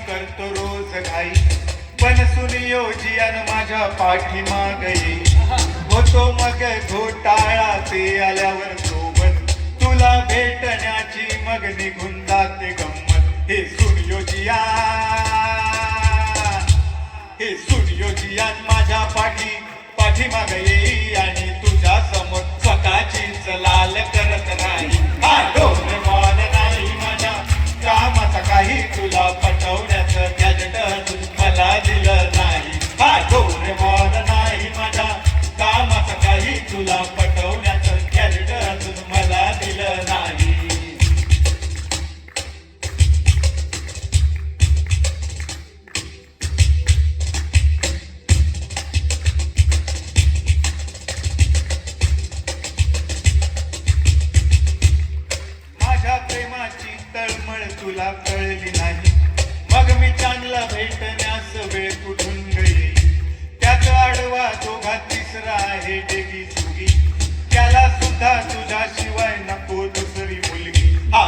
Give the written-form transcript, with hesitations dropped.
करतो रोज घाई पण सुनियोजियान माझ्या पाठीमाग येई होतो मग घोटाळा ते आल्यावर सोबत तुला भेटण्याची मग निघून जाते गंमत हे सुनियोजियान माझ्या पाठीमाग येई आणि तुझ्या समोर स्वतःचीच लाल करत राही हा डोरेमॉन नाही माझ्या कामाचा काही तुला पटवण्याचं गॅजेट अजून मला दिलं नाही हा डोरेमॉन नाही माझ्या कामाचा काही तुला पटवण्याचं गॅजेट अजून मला दिलं नाही प्रेमाची तळमळ तुला कळली नाही मग मी चांगला भेटण्यास वेळ कुठून गई त्याच आडवा दोघा तिसरा आहे डेगी सुगी त्याला सुद्धा तुझ्याशिवाय नको दुसरी मुलगी हा